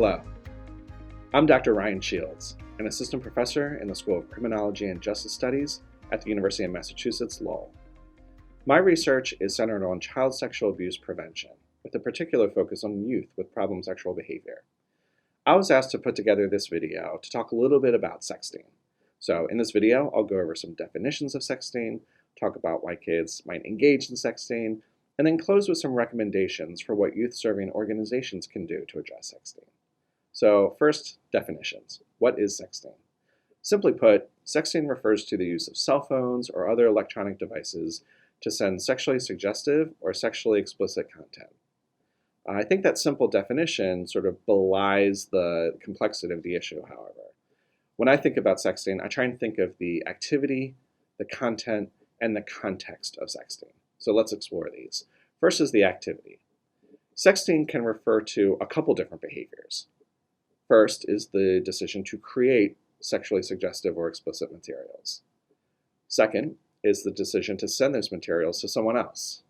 Hello, I'm Dr. Ryan Shields, an assistant professor in the School of Criminology and Justice Studies at the University of Massachusetts Lowell. My research is centered on child sexual abuse prevention, with a particular focus on youth with problem sexual behavior. I was asked to put together this video to talk a little bit about sexting. So in this video, I'll go over some definitions of sexting, talk about why kids might engage in sexting, and then close with some recommendations for what youth-serving organizations can do to address sexting. So first, definitions. What is sexting? Simply put, sexting refers to the use of cell phones or other electronic devices to send sexually suggestive or sexually explicit content. I think that simple definition sort of belies the complexity of the issue, however. When I think about sexting, I try and think of the activity, the content, and the context of sexting. So let's explore these. First is the activity. Sexting can refer to a couple different behaviors. First is the decision to create sexually suggestive or explicit materials. Second is the decision to send those materials to someone else.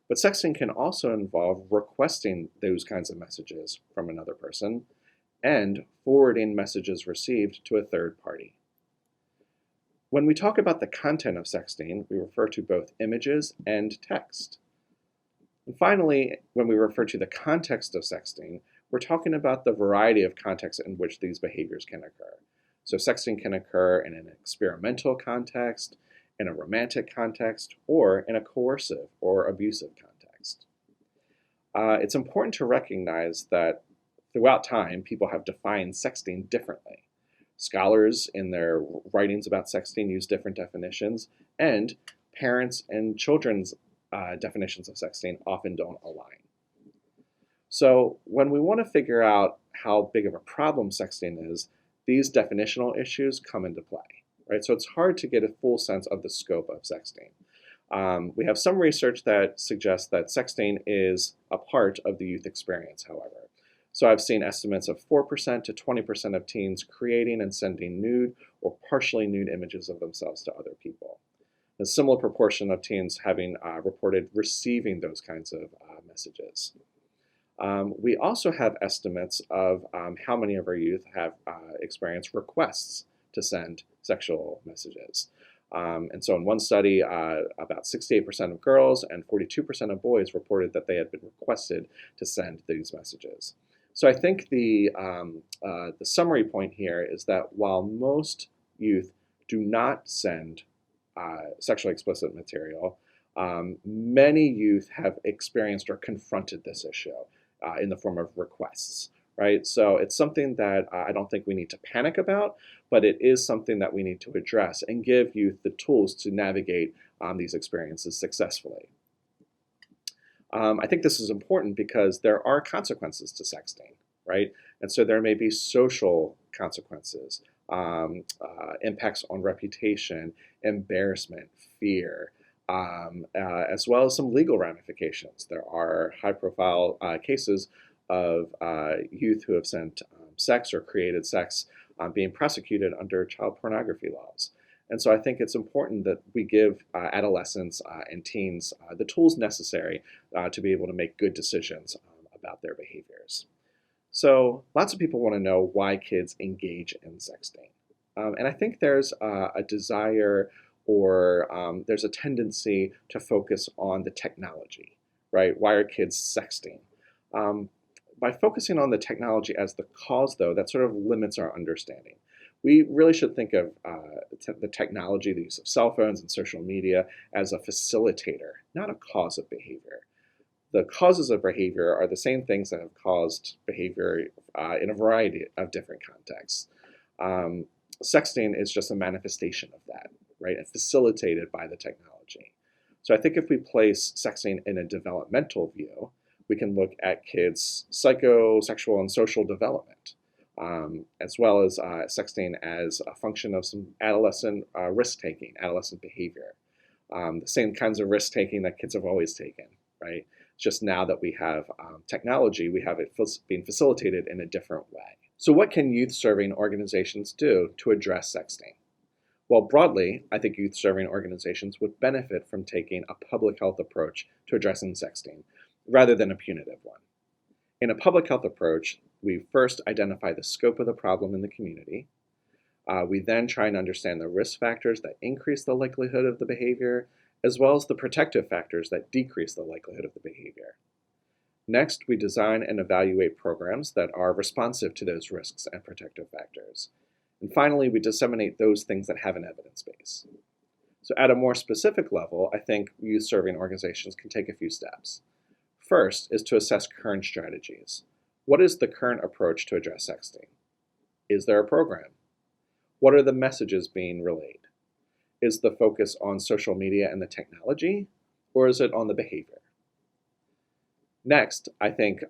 But sexting can also involve requesting those kinds of messages from another person and forwarding messages received to a third party. When we talk about the content of sexting, we refer to both images and text. And finally, when we refer to the context of sexting, we're talking about the variety of contexts in which these behaviors can occur. So sexting can occur in an experimental context, in a romantic context, or in a coercive or abusive context. It's important to recognize that throughout time, people have defined sexting differently. Scholars in their writings about sexting use different definitions, and parents and children's definitions of sexting often don't align. So when we want to figure out how big of a problem sexting is, these definitional issues come into play, right? So it's hard to get a full sense of the scope of sexting. We have some research that suggests that sexting is a part of the youth experience, however. So I've seen estimates of 4% to 20% of teens creating and sending nude or partially nude images of themselves to other people. A similar proportion of teens having reported receiving those kinds of messages. We also have estimates of how many of our youth have experienced requests to send sexual messages. And so in one study, about 68% of girls and 42% of boys reported that they had been requested to send these messages. So I think the summary point here is that while most youth do not send sexually explicit material, many youth have experienced or confronted this issue in the form of requests, right? So it's something that I don't think we need to panic about, but it is something that we need to address and give youth the tools to navigate these experiences successfully. I think this is important because there are consequences to sexting, right? And so there may be social consequences, impacts on reputation, embarrassment, fear, as well as some legal ramifications. There are high-profile cases of youth who have sent sex or created sex being prosecuted under child pornography laws. And so I think it's important that we give adolescents and teens the tools necessary to be able to make good decisions about their behaviors. So lots of people want to know why kids engage in sexting. And I think there's a desire or there's a tendency to focus on the technology, right? Why are kids sexting? By focusing on the technology as the cause, though, that sort of limits our understanding. We really should think of the technology, the use of cell phones and social media, as a facilitator, not a cause of behavior. The causes of behavior are the same things that have caused behavior in a variety of different contexts. Sexting is just a manifestation of that, right? And facilitated by the technology. So I think if we place sexting in a developmental view, we can look at kids' psychosexual and social development, as well as sexting as a function of some adolescent risk-taking, adolescent behavior. The same kinds of risk-taking that kids have always taken, right? Just now that we have technology, we have it being facilitated in a different way. So what can youth-serving organizations do to address sexting? Well, broadly, I think youth-serving organizations would benefit from taking a public health approach to addressing sexting, rather than a punitive one. In a public health approach, We first identify the scope of the problem in the community. We then try and understand the risk factors that increase the likelihood of the behavior, as well as the protective factors that decrease the likelihood of the behavior. Next, we design and evaluate programs that are responsive to those risks and protective factors. And finally, we disseminate those things that have an evidence base. So at a more specific level, I think youth-serving organizations can take a few steps. First is to assess current strategies. What is the current approach to address sexting? Is there a program? What are the messages being relayed? Is the focus on social media and the technology, or is it on the behavior? Next, I think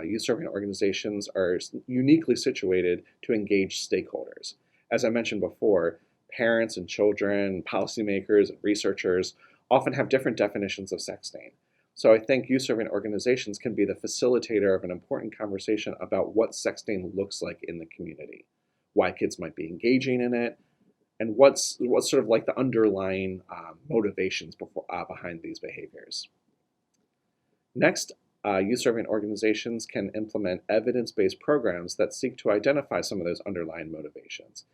youth-serving organizations are uniquely situated to engage stakeholders. As I mentioned before, parents and children, policymakers and researchers often have different definitions of sexting. So I think youth-serving organizations can be the facilitator of an important conversation about what sexting looks like in the community, why kids might be engaging in it, and what's sort of like the underlying motivations behind these behaviors. Next, youth-serving organizations can implement evidence-based programs that seek to identify some of those underlying motivations.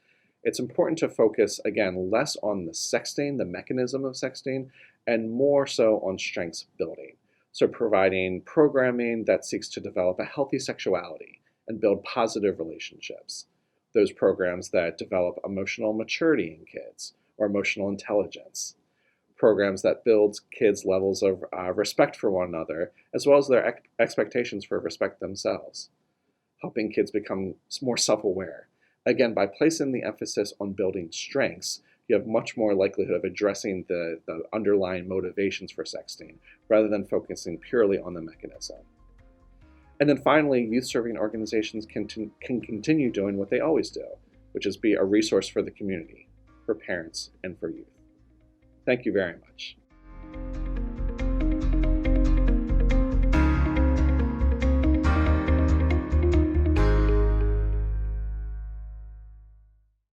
It's important to focus, again, less on the sexting, the mechanism of sexting, and more so on strengths building. So providing programming that seeks to develop a healthy sexuality and build positive relationships. Those programs that develop emotional maturity in kids or emotional intelligence. Programs that build kids' levels of respect for one another, as well as their expectations for respect themselves. Helping kids become more self-aware. Again, by placing the emphasis on building strengths, you have much more likelihood of addressing the underlying motivations for sexting, rather than focusing purely on the mechanism. And then finally, youth-serving organizations can continue doing what they always do, which is be a resource for the community, for parents, and for youth. Thank you very much.